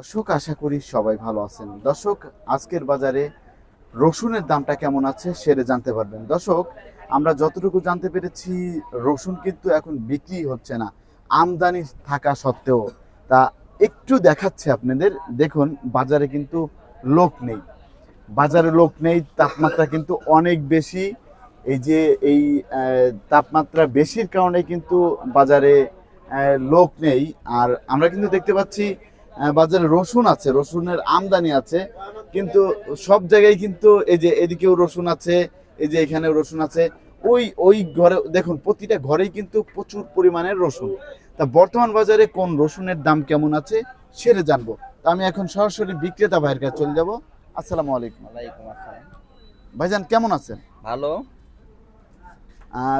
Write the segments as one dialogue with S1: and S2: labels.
S1: দর্শক, আশা করি সবাই ভালো আছেন। দর্শক, আজকের বাজারে রসুনের দামটা কেমন আছে সেটা জানতে পারবেন। দর্শক, আমরা যতটুকু জানতে পেরেছি, রসুন কিন্তু এখন বিক্রি হচ্ছে না আমদানি থাকা সত্ত্বেও। তা একটু দেখাচ্ছে আপনাদের, দেখুন বাজারে কিন্তু লোক নেই। বাজারে লোক নেই, তাপমাত্রা কিন্তু অনেক বেশি। এই যে এই তাপমাত্রা বেশির কারণে কিন্তু বাজারে লোক নেই। আর আমরা কিন্তু দেখতে পাচ্ছি বাজারে রসুন আছে, রসুনের আমদানি আছে, কিন্তু সব জায়গায় কিন্তু এই যে এদিকেও রসুন আছে, এই যে এখানেও রসুন আছে। ওই ওই ঘরে দেখুন, প্রতিটা ঘরেই কিন্তু প্রচুর পরিমাণের রসুন। তা বর্তমান বাজারে কোন রসুনের দাম কেমন আছে সেটা জানবো। তা আমি এখন সরাসরি বিক্রেতা ভাইয়ের কাছে চলে যাব। আসসালামু আলাইকুম।
S2: ওয়ালাইকুম আসসালাম।
S1: ভাইজান, কেমন আছেন?
S2: ভালো।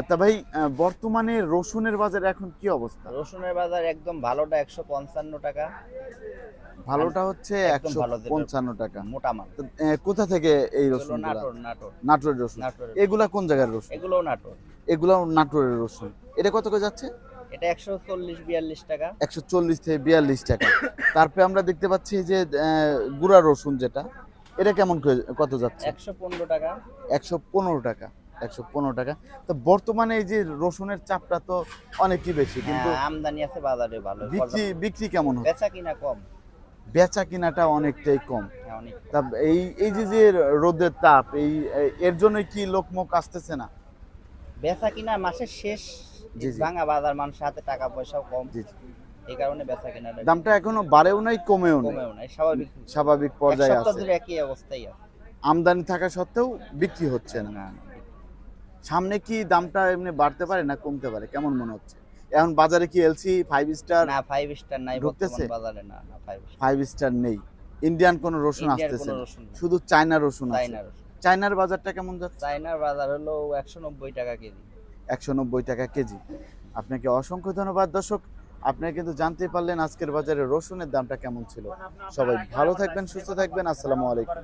S1: তা ভাই, বর্তমানে রসুনের বাজারে এখন কি অবস্থা?
S2: রসুনের বাজার একদম ভালোটা 155 টাকা।
S1: ভালোটা হচ্ছে
S2: একদম ভালো যেটা
S1: 155 টাকা।
S2: মোটা মাল।
S1: তো, কোথা থেকে এই
S2: এগুলো
S1: রসুন?
S2: নাটোর নাটোর
S1: নাটোরের রসুন।
S2: নাটোরের।
S1: এগুলা কোন জায়গার রসুন?
S2: এগুলোও নাটোর।
S1: এগুলা নাটোরের রসুন। এটা কত করে যাচ্ছে?
S2: এটা 140-42 টাকা।
S1: 140 থেকে 42 টাকা। তারপরে আমরা দেখতে পাচ্ছি যে গুড়া রসুন যেটা, এটা কেমন করে কত যাচ্ছে?
S2: 115 টাকা।
S1: 115 টাকা। 115 টাকা। তো বর্তমানে এই যে রসুনের চাপটা তো অনেকই বেশি, কিন্তু
S2: হ্যাঁ, আমদানি আছে বাজারে ভালো।
S1: বিক্রি কেমন হচ্ছে?
S2: বেচা কিনা কম।
S1: বেচা কিনাটা অনেকটাই কম।
S2: হ্যাঁ, অনেক।
S1: তা এই এই যে যে রোদের তাপ, এর জন্য কি লোকমুখ আসতেছে না?
S2: বেচা কিনা মাসের শেষ,
S1: জি, জি।
S2: ভাঙা বাজার, মানুষের হাতে টাকা পয়সাও কম।
S1: জি, জি।
S2: এই কারণে বেচা কিনা
S1: দামটা এখনো বাড়েও নাই, কমেও নাই,
S2: কমেও নাই, স্বাভাবিক।
S1: স্বাভাবিক
S2: এক
S1: পর্যায়ে
S2: সপ্তাহ
S1: আছে।
S2: ধরে একই অবস্থায় আছে।
S1: আমদানি থাকা সত্ত্বেও বিক্রি হচ্ছে না।
S2: না,
S1: সামনে কি দামটা এমনি বাড়তে পারে না কমতে পারে, কেমন মনে হচ্ছে? এখন বাজারে কি এলসি 5 স্টার
S2: না 5 স্টার নাই
S1: ঢুকতেছে?
S2: বর্তমান বাজারে। না না 5 স্টার।
S1: 5 স্টার নেই। ইন্ডিয়ান কোনো রসুন
S2: ইন্ডিয়ার
S1: আসতেছে
S2: কোনো
S1: না,
S2: রসুন নেই।
S1: শুধু চায়না রসুন আছে।
S2: চায়না রসুন।
S1: চায়নার বাজারটা কেমন যাচ্ছে?
S2: চায়নার বাজার হলো 190 টাকা কেজি।
S1: 190 টাকা কেজি। আপনাকে অসংখ্য ধন্যবাদ। দর্শক, আপনারা কিন্তু জানতে পারলেন আজকের বাজারে রসুনের দামটা কেমন ছিল। সবাই ভালো থাকবেন, সুস্থ থাকবেন। আসসালামু আলাইকুম।